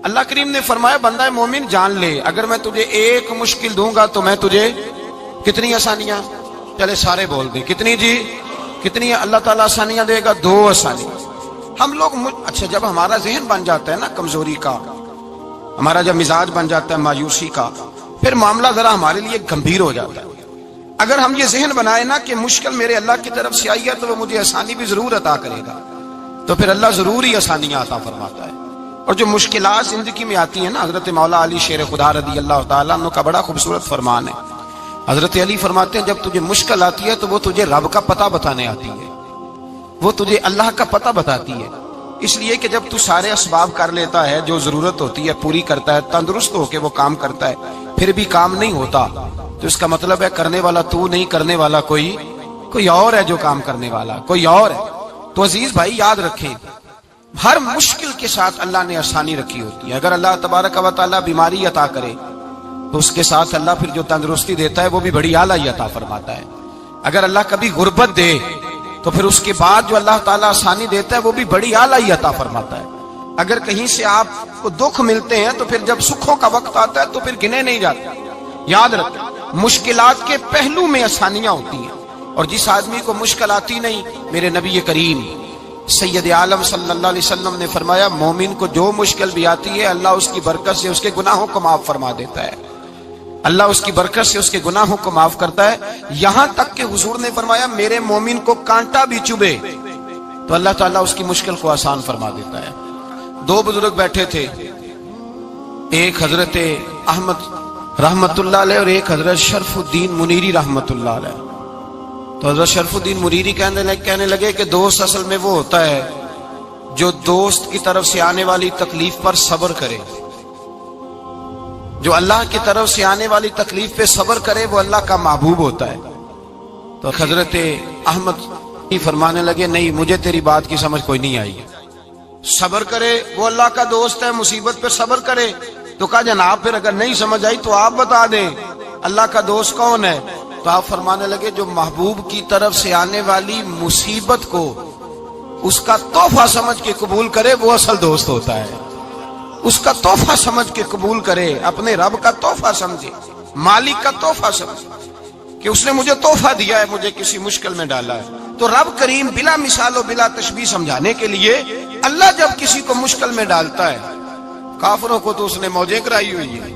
اللہ کریم نے فرمایا بندہ مومن جان لے اگر میں تجھے ایک مشکل دوں گا تو میں تجھے کتنی آسانیاں، چلے سارے بول دیں کتنی جی، کتنی اللہ تعالیٰ آسانیاں دے گا؟ 2 آسانی۔ ہم لوگ اچھا جب ہمارا ذہن بن جاتا ہے نا کمزوری کا، ہمارا جب مزاج بن جاتا ہے مایوسی کا، پھر معاملہ ذرا ہمارے لیے گمبھیر ہو جاتا ہے۔ اگر ہم یہ ذہن بنائے نا کہ مشکل میرے اللہ کی طرف سے آئی ہے تو وہ مجھے آسانی بھی ضرور عطا کرے گا، تو پھر اللہ ضرور ہی آسانیاں عطا فرماتا ہے۔ اور جو مشکلات زندگی میں آتی ہیں نا، حضرت مولا علی شیر خدا رضی اللہ تعالیٰ عنہ کا بڑا خوبصورت فرمان ہے۔ حضرت علی فرماتے ہیں جب تجھے مشکل آتی ہے تو وہ تجھے رب کا پتہ بتانے آتی ہے، وہ تجھے اللہ کا پتہ بتاتی ہے، اس لیے کہ جب تو سارے اسباب کر لیتا ہے، جو ضرورت ہوتی ہے پوری کرتا ہے، تندرست ہو کے وہ کام کرتا ہے، پھر بھی کام نہیں ہوتا تو اس کا مطلب ہے کرنے والا تو نہیں، کرنے والا کوئی اور ہے، جو کام کرنے والا کوئی اور ہے۔ تو عزیز بھائی یاد رکھیں ہر مشکل کے ساتھ اللہ نے آسانی رکھی ہوتی ہے۔ اگر اللہ تبارک و تعالیٰ بیماری عطا کرے تو اس کے ساتھ اللہ پھر جو تندرستی دیتا ہے وہ بھی بڑی اعلیٰ ہی عطا فرماتا ہے۔ اگر اللہ کبھی غربت دے تو پھر اس کے بعد جو اللہ تعالیٰ آسانی دیتا ہے وہ بھی بڑی اعلیٰ ہی عطا فرماتا ہے۔ اگر کہیں سے آپ کو دکھ ملتے ہیں تو پھر جب سکھوں کا وقت آتا ہے تو پھر گنے نہیں جاتے۔ یاد رکھیں مشکلات کے پہلو میں آسانیاں ہوتی ہیں، اور جس آدمی کو مشکل آتی نہیں، میرے نبی کریم سید عالم صلی اللہ علیہ وسلم نے فرمایا مومن کو جو مشکل بھی آتی ہے اللہ اس کی برکت سے اس کے گناہوں کو معاف فرما دیتا ہے، اللہ اس کی برکت سے اس کے گناہوں کو معاف کرتا ہے، یہاں تک کہ حضور نے فرمایا میرے مومن کو کانٹا بھی چبھے تو اللہ تعالیٰ اس کی مشکل کو آسان فرما دیتا ہے۔ 2 بزرگ بیٹھے تھے، ایک حضرت احمد رحمت اللہ علیہ اور ایک حضرت شرف الدین منیری رحمت اللہ علیہ۔ تو حضرت شرف الدین منیری کہنے لگے کہ دوست اصل میں وہ ہوتا ہے جو دوست کی طرف سے آنے والی تکلیف پر صبر کرے، جو اللہ کی طرف سے آنے والی تکلیف پہ صبر کرے وہ اللہ کا محبوب ہوتا ہے۔ تو حضرت احمد فرمانے لگے نہیں مجھے تیری بات کی سمجھ کوئی نہیں آئی، صبر کرے وہ اللہ کا دوست ہے، مصیبت پہ صبر کرے۔ تو کہا جناب پھر اگر نہیں سمجھ آئی تو آپ بتا دیں اللہ کا دوست کون ہے؟ تو آپ فرمانے لگے جو محبوب کی طرف سے آنے والی مصیبت کو اس کا تحفہ سمجھ کے قبول کرے وہ اصل دوست ہوتا ہے، اس کا تحفہ سمجھ کے قبول کرے، اپنے رب کا تحفہ سمجھے، مالک کا تحفہ سمجھے کہ اس نے مجھے تحفہ دیا ہے، مجھے کسی مشکل میں ڈالا ہے۔ تو رب کریم بلا مثال و بلا تشبیہ سمجھانے کے لیے اللہ جب کسی کو مشکل میں ڈالتا ہے، کافروں کو تو اس نے موجیں کرائی ہوئی ہے،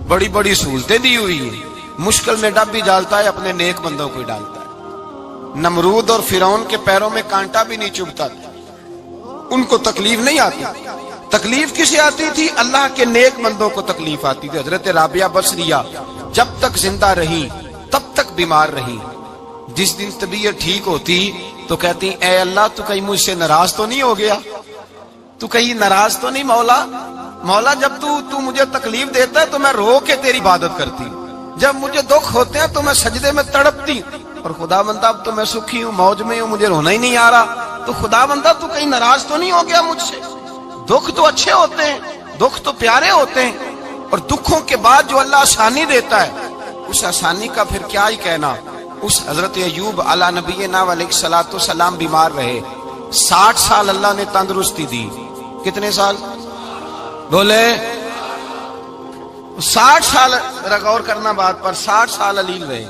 بڑی بڑی سہولتیں دی ہوئی ہیں، مشکل میں ڈب بھی ڈالتا ہے، اپنے نیک بندوں کو ہی ڈالتا ہے۔ نمرود اور فرعون کے پیروں میں کانٹا بھی نہیں چبھتا تھا، ان کو تکلیف نہیں آتی، تکلیف کسے آتی تھی؟ اللہ کے نیک بندوں کو تکلیف آتی تھی۔ حضرت رابعہ بصریہ جب تک زندہ رہی تب تک بیمار رہی، جس دن طبیعت ٹھیک ہوتی تو کہتی اے اللہ تو کہیں مجھ سے ناراض تو نہیں ہو گیا، تو کہیں ناراض تو نہیں مولا جب تو مجھے تکلیف دیتا ہے تو میں رو کے تیری عبادت کرتی ہوں، جب مجھے دکھ ہوتے ہیں تو میں سجدے میں تڑپتی ہوں، اور خدا بندہ اب تو میں سکھی ہوں، موج میں ہوں، مجھے رونا ہی نہیں آ رہا، تو خدا بندہ تو کہیں ناراض تو نہیں ہو گیا مجھ سے؟ دکھ تو اچھے ہوتے ہیں، دکھ تو پیارے ہوتے ہیں، اور دکھوں کے بعد جو اللہ آسانی دیتا ہے اس آسانی کا پھر کیا ہی کہنا۔ اس حضرت ایوب علی نبینا علیہ الصلوۃ والسلام بیمار رہے، 60 سال اللہ نے تندرستی دی۔ کتنے سال بولے؟ 60 سال، غور کرنا بات پر، 60 سال علیل رہے،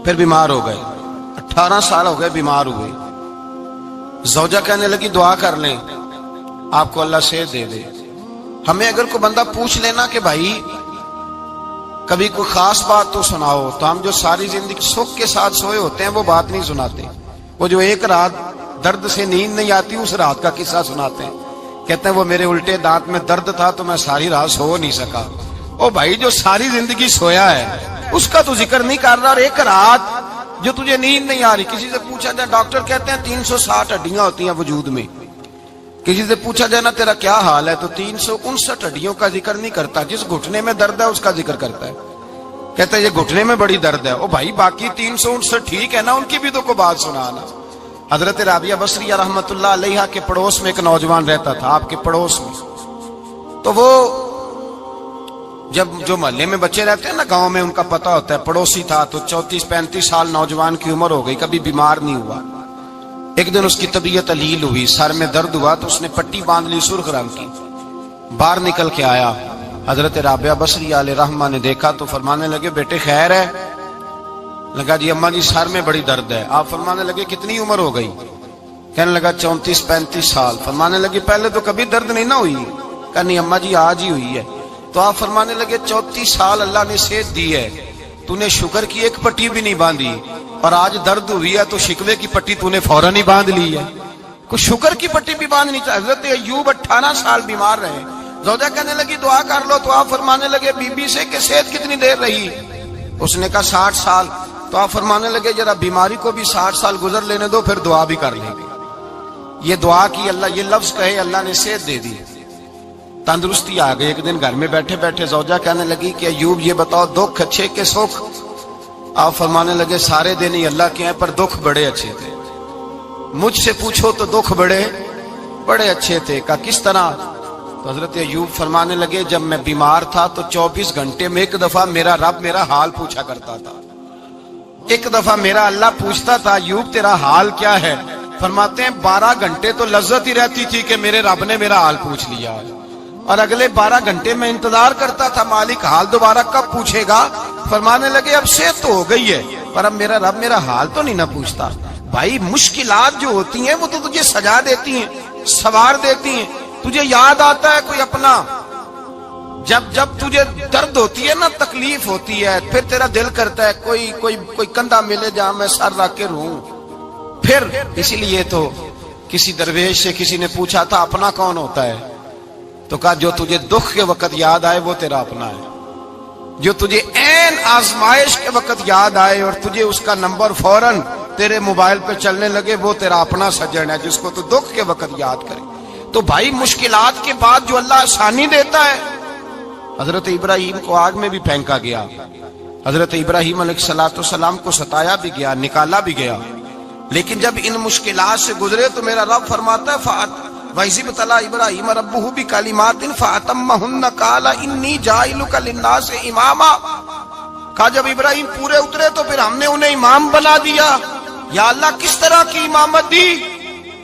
پھر بیمار ہو گئے، 18 سال ہو گئے بیمار ہوئے۔ زوجہ کہنے لگی دعا کر لیں آپ کو اللہ صحت دے دے۔ ہمیں اگر کوئی بندہ پوچھ لینا کہ بھائی کبھی کوئی خاص بات تو سناؤ، تو ہم جو ساری زندگی سکھ کے ساتھ سوئے ہوتے ہیں وہ بات نہیں سناتے، وہ جو ایک رات درد سے نیند نہیں آتی اس رات کا قصہ سناتے ہیں، کہتے ہیں وہ میرے الٹے دانت میں درد تھا تو میں ساری رات سو نہیں سکا۔ او بھائی جو ساری زندگی سویا ہے اس کا تو ذکر نہیں کر رہا، اور ایک رات جو تجھے نیند نہیں آ رہی۔ کسی سے پوچھا جائے، ڈاکٹر کہتے ہیں 360 ہڈیاں ہوتی ہیں وجود میں، کسی سے پوچھا جائے نا تیرا کیا حال ہے تو 359 ہڈیوں کا ذکر نہیں کرتا، جس گھٹنے میں درد ہے اس کا ذکر کرتا ہے، کہتا ہے یہ گھٹنے میں بڑی درد ہے۔ او بھائی باقی 359 ٹھیک ہے نا، ان کی بھی تو کوئی بات سنانا۔ حضرت رابعہ بصریہ رحمت اللہ علیہ کے پڑوس میں ایک نوجوان رہتا تھا، آپ کے پڑوس میں، تو وہ جب جو محلے میں بچے رہتے ہیں نا گاؤں میں ان کا پتہ ہوتا ہے، پڑوسی تھا تو 34-35 سال نوجوان کی عمر ہو گئی، کبھی بیمار نہیں ہوا۔ ایک دن اس کی طبیعت علیل ہوئی، سر میں درد ہوا تو اس نے پٹی باندھ لی سرخ رنگ کی، باہر نکل کے آیا, حضرت رابعہ بصری علیہ رحمہ نے دیکھا تو فرمانے لگے بیٹے خیر ہے؟ لگا جی اماں جی سر میں بڑی درد ہے. آپ فرمانے لگے کتنی عمر ہو گئی؟ کہنے لگا 34-35 سال. فرمانے لگے پہلے تو کبھی درد نہیں نہ ہوئی؟ کہا نہیں اماں جی آج ہی ہوئی ہے. تو آپ فرمانے لگے 34 سال اللہ نے صحت دی ہے, تو نے شکر کی ایک پٹی بھی نہیں باندھی, اور آج درد ہوئی ہے تو شکوے کی پٹی تو نے فوراً ہی باندھ لی ہے. کوئی شکر کی پٹی بھی باندھنی چاہیے. حضرت ایوب 18 سال بیمار رہے. زوجہ کہنے لگی دعا کر لو, تو آپ فرمانے لگے بی بی سے کہ صحت کتنی دیر رہی؟ اس نے کہا 60 سال. تو آپ فرمانے لگے ذرا بیماری کو بھی 60 سال گزر لینے دو, پھر دعا بھی کر لیں گے. یہ دعا کی, اللہ یہ لفظ کہے, اللہ نے صحت دے دی, تندرستی آ گئی. ایک دن گھر میں بیٹھے بیٹھے زوجہ کہنے لگی کہ ایوب یہ بتاؤ دکھ اچھے کہ سکھ؟ آپ فرمانے لگے سارے دن ہی اللہ کے ہیں, پر دکھ بڑے اچھے تھے. مجھ سے پوچھو تو دکھ بڑے اچھے تھے. کہا کس طرح؟ تو حضرت ایوب فرمانے لگے جب میں بیمار تھا تو 24 گھنٹے میں ایک دفعہ میرا رب میرا حال پوچھا کرتا تھا. ایک دفعہ میرا اللہ پوچھتا تھا ایوب تیرا حال کیا ہے؟ فرماتے ہیں 12 گھنٹے تو لذت ہی رہتی تھی کہ میرے رب نے میرا حال پوچھ لیا, اور اگلے 12 گھنٹے میں انتظار کرتا تھا مالک حال دوبارہ کب پوچھے گا. فرمانے لگے اب صحت تو ہو گئی ہے, پر اب میرا رب میرا حال تو نہیں نہ پوچھتا. بھائی مشکلات جو ہوتی ہیں وہ تو تجھے سجا دیتی ہیں, سوار دیتی ہیں. تجھے یاد آتا ہے کوئی اپنا, جب تجھے درد ہوتی ہے نا, تکلیف ہوتی ہے, پھر تیرا دل کرتا ہے کوئی کندھا ملے جہاں میں سر رکھ کے رہوں. پھر اسی لیے تو کسی درویش سے کسی نے پوچھا تھا اپنا کون ہوتا ہے؟ تو کہا جو تجھے دکھ کے وقت یاد آئے وہ تیرا اپنا ہے. جو تجھے عین آزمائش کے وقت یاد آئے اور تجھے اس کا نمبر فوراً تیرے موبائل پہ چلنے لگے وہ تیرا اپنا سجن ہے, جس کو تو دکھ کے وقت یاد کرے. تو بھائی مشکلات کے بعد جو اللہ آسانی دیتا ہے. حضرت ابراہیم کو آگ میں بھی پھینکا گیا, حضرت ابراہیم علیہ السلام کو ستایا بھی گیا, نکالا بھی گیا, لیکن جب ان مشکلات سے گزرے تو میرا رب فرماتا ہے وَإِذِ ابْتَلَىٰ إِبْرَاهِيمَ رَبُّهُ بِكَلِمَاتٍ فَأَتَمَّهُنَّ قَالَ إِنِّي جَاعِلُكَ لِلنَّاسِ إِمَامًا. کہا جب ابراہیم پورے اترے تو پھر ہم نے انہیں امام بنا دیا. یا اللہ کس طرح کی امامت دی؟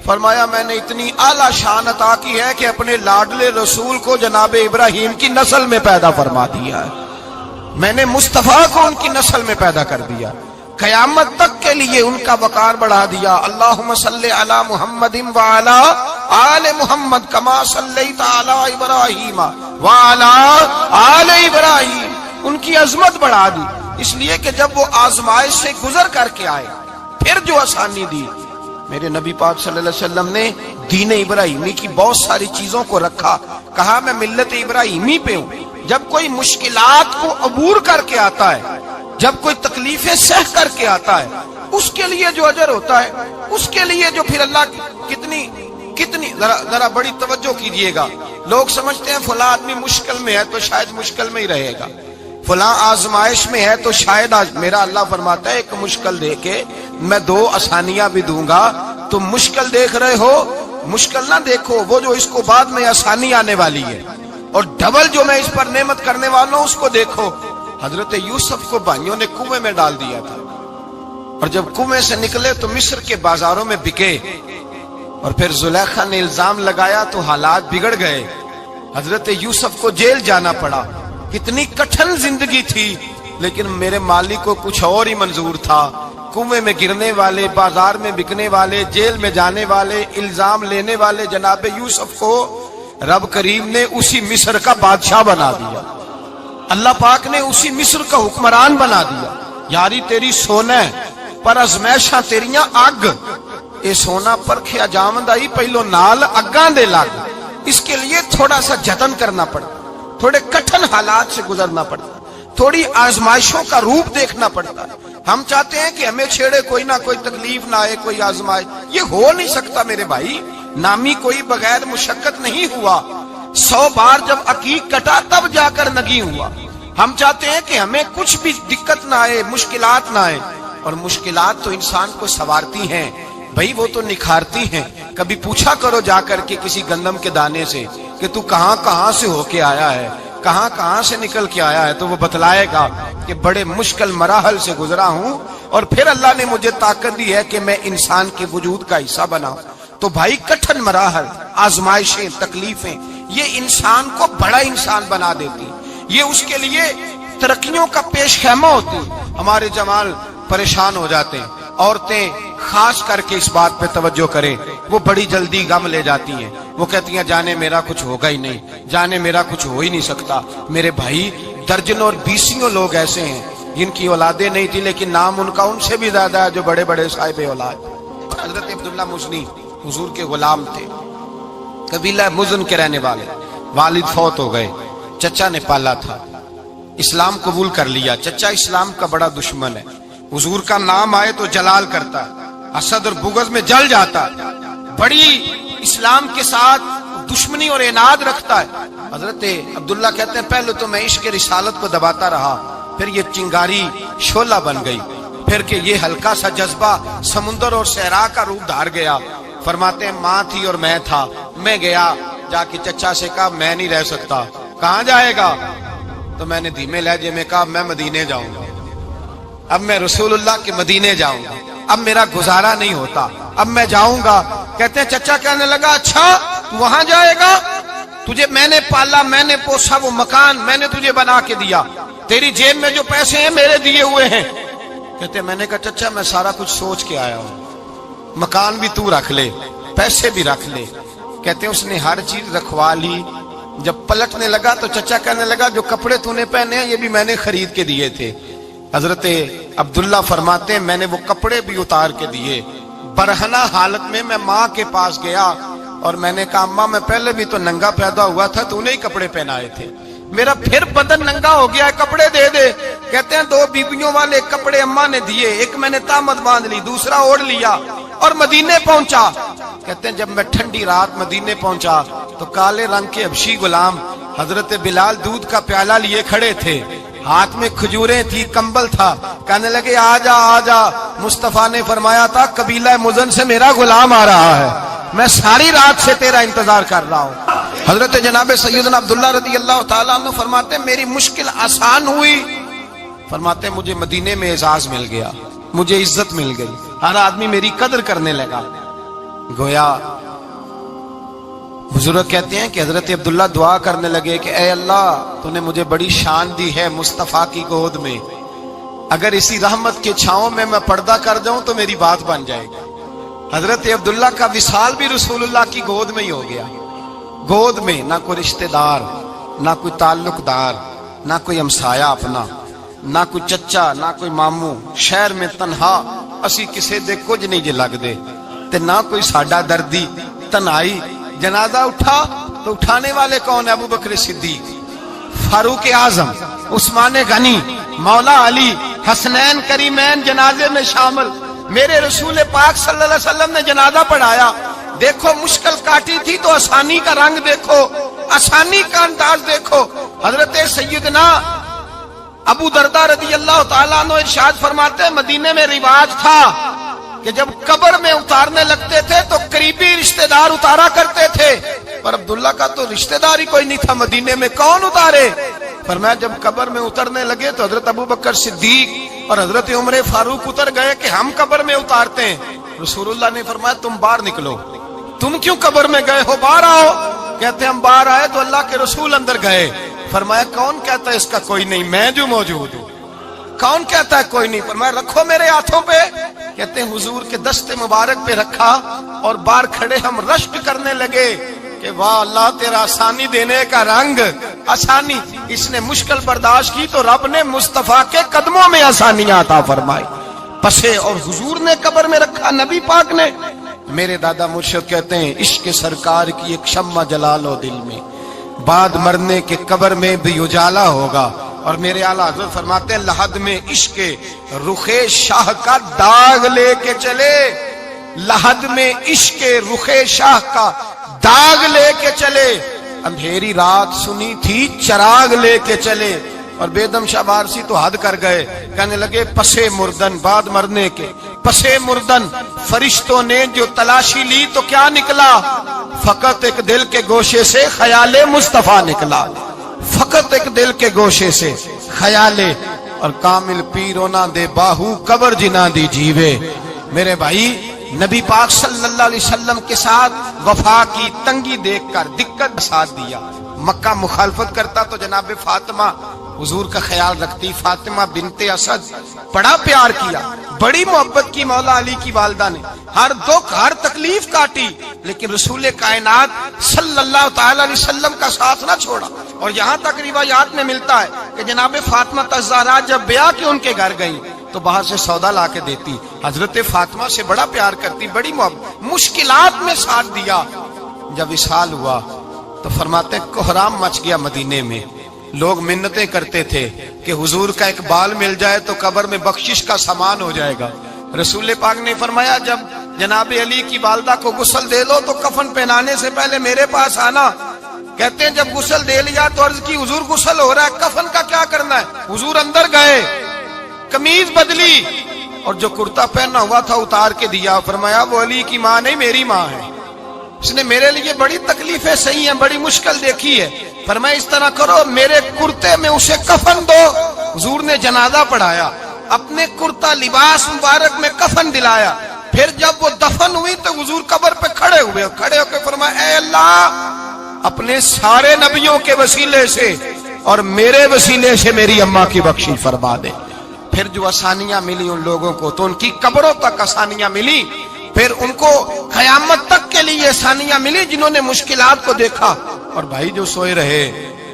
فرمایا میں نے اتنی اعلیٰ شان عطا کی ہے کہ اپنے لاڈلے رسول کو جناب ابراہیم کی نسل میں پیدا فرما دیا ہے. میں نے مصطفیٰ کو ان کی نسل میں پیدا کر دیا, قیامت تک کے لیے ان کا وقار بڑھا دیا. اللہم صلی علی محمد وعلی آل محمد کما صلیت علی ابراہیم وعلی آل ابراہیم. ان کی عظمت بڑھا دی, اس لیے کہ جب وہ آزمائش سے گزر کر کے آئے پھر جو آسانی دی. میرے نبی پاک صلی اللہ علیہ وسلم نے دین ابراہیمی کی بہت ساری چیزوں کو رکھا, کہا میں ملت ابراہیمی پہ ہوں. جب کوئی مشکلات کو عبور کر کے آتا ہے, جب کوئی تکلیفیں سہ کر کے آتا ہے, اس کے لیے جو اجر ہوتا ہے, اس کے لیے جو پھر اللہ کتنی ذرا بڑی توجہ کیجئے گا. لوگ سمجھتے ہیں فلاں آدمی مشکل میں ہے تو شاید مشکل میں ہی رہے گا, فلاں آزمائش میں ہے تو شاید میرا اللہ فرماتا ہے ایک مشکل دے کے میں 2 آسانیاں بھی دوں گا. تم مشکل دیکھ رہے ہو, مشکل نہ دیکھو, وہ جو اس کو بعد میں آسانی آنے والی ہے, اور ڈبل جو میں اس پر نعمت کرنے والا ہوں اس کو دیکھو. حضرت یوسف کو بھائیوں نے کنویں میں ڈال دیا تھا, اور جب کنویں سے نکلے تو مصر کے بازاروں میں بکے, اور پھر زلیخا نے الزام لگایا تو حالات بگڑ گئے. حضرت یوسف کو جیل جانا پڑا. کتنی کٹھن زندگی تھی, لیکن میرے مالک کو کچھ اور ہی منظور تھا. کنویں میں گرنے والے, بازار میں بکنے والے, جیل میں جانے والے, الزام لینے والے جناب یوسف کو رب کریم نے اسی مصر کا بادشاہ بنا دیا. اللہ پاک نے اسی مصر کا حکمران بنا دیا. یاری تیری سونا پر ازمیشاں تیریاں اگ, اے سونا پرکھیا جاوندائی پہلو نال اگاں دے لگ. اس کے لیے تھوڑا سا جتن کرنا پڑتا, تھوڑے کٹھن حالات سے گزرنا پڑتا, تھوڑی آزمائشوں کا روپ دیکھنا پڑتا. ہم چاہتے ہیں کہ ہمیں چھیڑے کوئی نہ کوئی تکلیف نہ آئے, کوئی آزمائش. یہ ہو نہیں سکتا میرے بھائی. نامی کوئی بغیر مشقت نہیں ہوا. 100 بار جب عقیق کٹا تب جا کر نگی ہوا. ہم چاہتے ہیں کہ ہمیں کچھ بھی دقت نہ آئے, مشکلات نہ آئے, اور مشکلات تو انسان کو سنوارتی ہیں بھائی, وہ تو نکھارتی ہیں. کبھی پوچھا کرو جا کر کے کسی گندم کے دانے سے کہ تو کہاں سے ہو کے آیا ہے, کہاں سے نکل کے آیا ہے, تو وہ بتلائے گا کہ بڑے مشکل مراحل سے گزرا ہوں, اور پھر اللہ نے مجھے طاقت دی ہے کہ میں انسان کے وجود کا حصہ بناؤں. تو بھائی کٹھن مراحل, آزمائشیں, تکلیفیں, یہ انسان کو بڑا انسان بنا دیتی، یہ اس کے لیے ترقیوں کا پیش خیمہ ہوتی۔ ہمارے جمال پریشان ہو جاتے ہیں، عورتیں خاص کر کے اس بات پہ توجہ کریں، وہ بڑی جلدی غم لے جاتی ہیں، وہ کہتی ہیں جانے میرا کچھ ہوگا ہی نہیں، جانے میرا کچھ ہو ہی نہیں سکتا۔ میرے بھائی درجنوں اور بیسیوں لوگ ایسے ہیں جن کی اولادیں نہیں تھی لیکن نام ان کا ان سے بھی زیادہ ہے جو بڑے بڑے صاحب اولاد۔ حضرت عبداللہ مزنی حضور کے غلام تھے، قبیلہ مزن کے رہنے والے، والد فوت ہو گئے، چچا نے پالا تھا، اسلام قبول کر لیا۔ چچا اسلام کا بڑا دشمن ہے، حضور کا نام آئے تو جلال کرتا، حسد اور بغض میں جل جاتا، بڑی اسلام کے ساتھ دشمنی اور عناد رکھتا ہے۔ حضرت عبداللہ کہتے ہیں پہلے تو میں عشق رسالت کو دباتا رہا، پھر یہ چنگاری شعلہ بن گئی، پھر کہ یہ ہلکا سا جذبہ سمندر اور صحرا کا روپ دھار گیا۔ فرماتے ہیں ماں تھی اور میں تھا، میں گیا جا کے چچا سے کہا میں نہیں رہ سکتا۔ کہاں جائے گا؟ تو میں نے دھیمے لہجے میں کہا میں مدینے جاؤں گا، اب میں رسول اللہ کے مدینے جاؤں گا، اب میرا گزارا نہیں ہوتا، اب میں جاؤں گا۔ کہتے ہیں چچا کہنے لگا اچھا تو وہاں جائے گا؟ تجھے میں نے پالا، میں نے پوسا، وہ مکان میں نے تجھے بنا کے دیا، تیری جیب میں جو پیسے ہیں میرے دیے ہوئے ہیں۔ کہتے ہیں میں نے کہا چچا میں سارا کچھ سوچ کے آیا ہوں، مکان بھی تو رکھ لے، پیسے بھی رکھ لے۔ کہتے ہیں اس نے ہر چیز رکھوا لی۔ جب پلٹنے لگا تو چچا کہنے لگا جو کپڑے تو نے پہنے ہیں یہ بھی میں نے خرید کے دیے تھے۔ حضرت عبداللہ فرماتے ہیں میں نے وہ کپڑے بھی اتار کے دیے، برہنہ حالت میں میں ماں کے پاس گیا اور میں نے کہا اماں میں پہلے بھی تو ننگا پیدا ہوا تھا، تو نے ہی کپڑے پہنائے تھے، میرا پھر بدن ننگا ہو گیا ہے، کپڑے دے دے۔ کہتے ہیں 2 بیبیوں والے کپڑے اماں نے دیے، ایک میں نے تامت باندھ لی، دوسرا اوڑھ لیا اور مدینے پہنچا۔ کہتے ہیں جب میں ٹھنڈی رات مدینے پہنچا تو کالے رنگ کے حبشی غلام حضرت بلال دودھ کا پیالہ لیے کھڑے تھے، ہاتھ میں کھجوریں تھی، کمبل تھا، کہنے لگے آجا آجا، مصطفیٰ نے فرمایا تھا قبیلہ مزن سے میرا غلام آ رہا ہے، میں ساری رات سے تیرا انتظار کر رہا ہوں۔ حضرت جناب سیدنا عبداللہ رضی اللہ تعالیٰ عنہ فرماتے ہیں میری مشکل آسان ہوئی، فرماتے ہیں مجھے مدینے میں اعزاز مل گیا، مجھے عزت مل گئی، ہر آدمی میری قدر کرنے لگا۔ گویا بزرگ کہتے ہیں کہ حضرت عبداللہ دعا کرنے لگے کہ اے اللہ تو نے مجھے بڑی شان دی ہے مصطفیٰ کی گود میں، اگر اسی رحمت کے چھاؤں میں پردہ کر جاؤں تو میری بات بن جائے گی۔ حضرت عبداللہ کا وصال بھی رسول اللہ کی گود میں ہی ہو گیا، گود میں نہ کوئی رشتہ دار، نہ کوئی تعلق دار، نہ کوئی ہمسایا اپنا، نہ کوئی چچا، نہ کوئی ماموں، شہر میں تنہا اسی کسے دے کچھ نہیں جے لگ دے تے نہ کوئی ساڈا دردی، تنہائی۔ جنازہ اٹھا تو اٹھانے والے کون؟ ابو بکر صدیق، فاروق اعظم، عثمان غنی، مولا علی، حسنین کریمین جنازے میں شامل۔ میرے رسول پاک صلی اللہ علیہ وسلم نے جنازہ پڑھایا، دیکھو مشکل کاٹی تھی تو آسانی کا رنگ دیکھو، آسانی کا انداز دیکھو۔ حضرت سیدنا ابو دردہ رضی اللہ تعالیٰ عنہ ارشاد فرماتے ہیں مدینے میں رواج تھا کہ جب قبر میں اتارنے لگتے تھے تو قریبی رشتہ دار اتارا کرتے تھے، پر عبداللہ کا تو رشتہ دار ہی کوئی نہیں تھا مدینے میں، کون اتارے؟ فرمایا جب قبر میں اترنے لگے تو حضرت ابو بکر صدیق اور حضرت عمر فاروق اتر گئے کہ ہم قبر میں اتارتے ہیں۔ رسول اللہ نے فرمایا تم باہر نکلو، تم کیوں قبر میں گئے ہو، باہر آؤ۔ کہتے ہیں ہم باہر آئے تو اللہ کے رسول اندر گئے، فرمایا کون کہتا ہے اس کا کوئی نہیں، میں جو موجود ہوں، کون کہتا ہے کوئی نہیں؟ فرمایا رکھو میرے ہاتھوں پہ۔ کہتے ہیں حضور کے دست مبارک پہ رکھا اور باہر کھڑے ہم رشک کرنے لگے کہ واہ اللہ تیرا آسانی دینے کا رنگ، آسانی۔ اس نے مشکل برداشت کی تو رب نے مصطفیٰ کے قدموں میں آسانیاں عطا فرمائی، پسے اور حضور نے قبر میں رکھا، نبی پاک نے۔ میرے دادا مرشد کہتے ہیں عشق سرکار کی ایک شمع جلا لو دل میں، بعد مرنے کے قبر میں بھی اجالا ہوگا۔ اور میرے اعلیٰ حضرت فرماتے ہیں لحد میں عشق رخ شاہ کا داغ لے کے چلے، لحد میں عشق رخ شاہ کا داغ لے کے چلے، اندھیری رات سنی تھی چراغ لے کے چلے۔ اور بیدم شاہ بارسی تو حد کر گئے، کہنے لگے پسے مردن، بعد مرنے کے پسے مردن فرشتوں نے جو تلاشی لی تو کیا نکلا؟ فقط ایک دل کے گوشے سے خیال مصطفیٰ نکلا، فقط ایک دل کے گوشے سے خیال۔ اور کامل پیرو نہ دے باہو قبر جنا دی جیوے۔ میرے بھائی نبی پاک صلی اللہ علیہ وسلم کے ساتھ وفا کی تنگی دیکھ کر دقت ساتھ دیا. مکہ مخالفت کرتا تو جناب فاطمہ حضور کا خیال رکھتی. فاطمہ بنت اسد بڑا پیار کیا, بڑی محبت کی مولا علی کی والدہ نے, ہر دکھ ہر تکلیف کاٹی, لیکن رسول کائنات صلی اللہ تعالی علیہ وسلم کا ساتھ نہ چھوڑا. اور یہاں تک روایات میں ملتا ہے کہ جناب فاطمہ الزہرا جب بیعہ کے ان کے گھر گئی تو باہر سے سودا لا کے دیتی. حضرت فاطمہ سے بڑا پیار کرتی, بڑی محبت, مشکلات میں ساتھ دیا. جب وصال ہوا تو فرماتے کوہرام مچ گیا مدینے میں. لوگ منتیں کرتے تھے کہ حضور کا ایک بال مل جائے تو قبر میں بخشش کا سامان ہو جائے گا. رسول پاک نے فرمایا جب جناب علی کی والدہ کو غسل دے دو تو کفن پہنانے سے پہلے میرے پاس آنا. کہتے ہیں جب غسل دے لیا تو عرض کی حضور غسل ہو رہا ہے, کفن کا کیا کرنا ہے؟ حضور اندر گئے, قمیض بدلی اور جو کرتا پہنا ہوا تھا اتار کے دیا. فرمایا وہ علی کی ماں نہیں میری ماں ہے, اس نے میرے لیے بڑی تکلیفیں سہی ہیں, بڑی مشکل دیکھی ہے. فرمایا اس طرح کرو میرے کرتے میں اسے کفن دو. حضور نے جنازہ پڑھایا, اپنے کرتا لباس مبارک میں کفن دلایا. پھر جب وہ دفن ہوئی تو حضور قبر پہ کھڑے ہوئے, کھڑے ہو کے فرمایا اے اللہ اپنے سارے نبیوں کے وسیلے سے اور میرے وسیلے سے میری اماں کی بخشش فرما دے. پھر جو آسانیاں ملی ان لوگوں کو تو ان کی قبروں تک آسانیاں ملی, پھر ان کو قیامت تک کے لیے آسانیاں ملی جنہوں نے مشکلات کو دیکھا. اور بھائی جو سوئے رہے,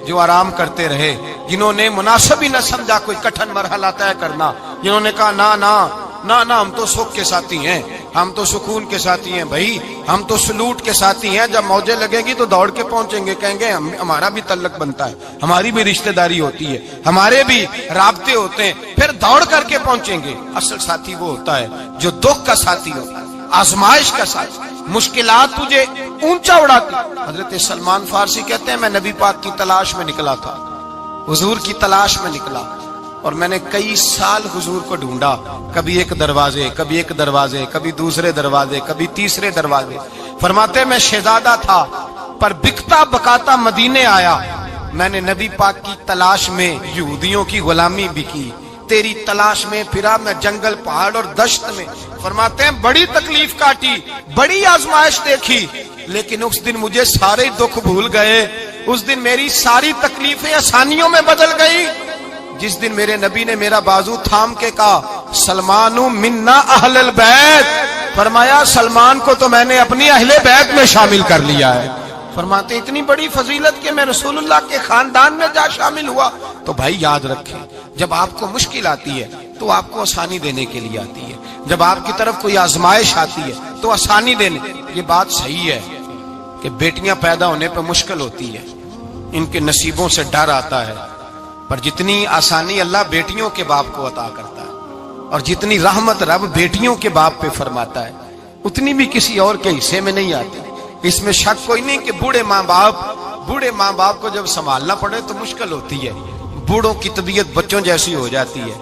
جو آرام کرتے رہے, جنہوں نے مناسب ہی نہ سمجھا کوئی کٹھن مرحلہ طے کرنا, جنہوں نے کہا نا نا نا نا ہم تو سکھ کے ساتھی ہیں, ہم تو سکون کے ساتھی ہیں, بھائی ہم تو سلوٹ کے ساتھی ہیں, جب موجیں لگے گی تو دوڑ کے پہنچیں گے, کہیں گے ہمارا بھی تعلق بنتا ہے, ہماری بھی رشتہ داری ہوتی ہے, ہمارے بھی رابطے ہوتے ہیں, پھر دوڑ کر کے پہنچیں گے. اصل ساتھی وہ ہوتا ہے جو دکھ کا ساتھی ہوتا ہے, آزمائش کا ساتھی, مشکلات تجھے اونچا اڑاتی. حضرت سلمان فارسی کہتے ہیں میں نبی پاک کی تلاش میں نکلا تھا, حضور کی تلاش میں نکلا, اور میں نے کئی سال حضور کو ڈھونڈا, کبھی ایک دروازے, کبھی ایک دروازے, کبھی دوسرے دروازے, کبھی تیسرے دروازے. فرماتے میں شہزادہ تھا پر بکتا بکاتا مدینے آیا. میں نے نبی پاک کی تلاش میں یہودیوں کی غلامی بھی کی, تیری تلاش میں پھرا میں جنگل پہاڑ اور دشت میں. فرماتے ہیں بڑی تکلیف کاٹی, بڑی آزمائش دیکھی, لیکن اس دن مجھے سارے دکھ بھول گئے. اس دن میری ساری تکلیفیں آسانیوں میں بدل گئی جس دن میرے نبی نے میرا بازو تھام کے کہا سلمانو منا اہل البیت. فرمایا سلمان کو تو میں نے اپنی اہل بیت میں شامل کر لیا ہے. فرماتے اتنی بڑی فضیلت کہ میں رسول اللہ کے خاندان میں جا شامل ہوا. تو بھائی یاد رکھیں, جب آپ کو مشکل آتی ہے تو آپ کو آسانی دینے کے لیے آتی ہے, جب آپ کی طرف کوئی آزمائش آتی ہے تو آسانی دینے. یہ بات صحیح ہے کہ بیٹیاں پیدا ہونے پہ مشکل ہوتی ہے, ان کے نصیبوں سے ڈر آتا ہے, پر جتنی آسانی اللہ بیٹیوں کے باپ کو عطا کرتا ہے اور جتنی رحمت رب بیٹیوں کے باپ پہ فرماتا ہے اتنی بھی کسی اور کے حصے میں نہیں آتی. اس میں شک کوئی نہیں کہ بوڑھے ماں باپ کو جب سنبھالنا پڑے تو مشکل ہوتی ہے. بوڑھوں کی طبیعت بچوں جیسی ہو جاتی ہے,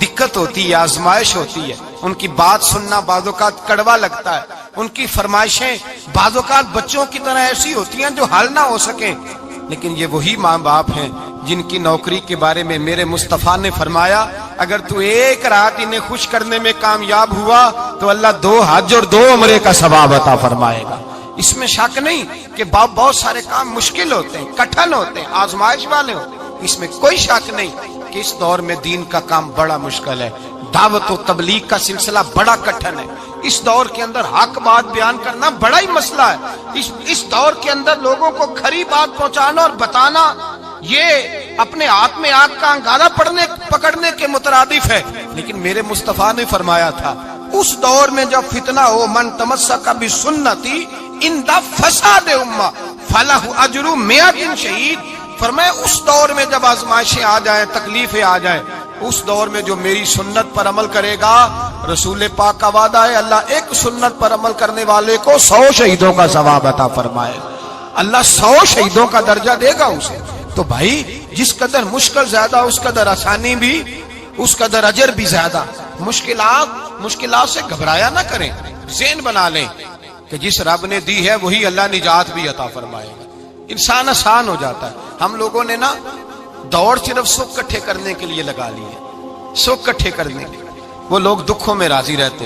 دقت ہوتی ہے, آزمائش ہوتی ہے, ان کی بات سننا بعض اوقات کڑوا لگتا ہے, ان کی فرمائشیں بعض اوقات بچوں کی طرح ایسی ہوتی ہیں جو حل نہ ہو سکیں. لیکن یہ وہی ماں باپ ہیں جن کی نوکری کے بارے میں میرے مصطفیٰ نے فرمایا اگر تو ایک رات انہیں خوش کرنے میں کامیاب ہوا تو اللہ 2 حج اور 2 عمرے کا ثواب عطا فرمائے گا. اس میں شک نہیں کہ بہت سارے کام مشکل ہوتے ہیں, کٹھن ہوتے ہیں, آزمائش والے ہوتے ہیں, اس میں کوئی شک نہیں کہ اس دور میں دین کا کام بڑا مشکل ہے, دعوت و تبلیغ کا سلسلہ بڑا کٹھن ہے. اس دور کے اندر حق بات بیان کرنا بڑا ہی مسئلہ ہے. اس دور کے اندر لوگوں کو کھری بات پہنچانا اور بتانا یہ اپنے ہاتھ میں آگ کا انگارہ پکڑنے کے مترادف ہے. لیکن میرے مصطفیٰ نے فرمایا تھا اس دور میں جب فتنہ ہو من تمسک بسنتی عند فساد امہ فلہ اجر 100 شہید. فرمایا اس دور میں جب آزمائشیں آ جائیں, تکلیفیں آ جائیں, اس دور میں جو میری سنت پر عمل کرے گا, رسول پاک کا وعدہ ہے اللہ ایک سنت پر عمل کرنے والے کو 100 شہیدوں کا ثواب عطا فرمائے. اللہ 100 شہیدوں کا درجہ دے گا اسے. تو بھائی جس قدر مشکل زیادہ اس قدر آسانی بھی, اس قدر اجر بھی زیادہ. مشکلات سے گھبرایا نہ کریں, ذہن بنا لیں کہ جس رب نے دی ہے وہی اللہ نجات بھی عطا فرمائے گا. انسان آسان ہو جاتا ہے. ہم لوگوں نے نا دوڑ صرف سکھ کٹھے کرنے کے لیے لگا لی ہے, سکھ کٹھے کرنے کے. وہ لوگ دکھوں میں راضی رہتے,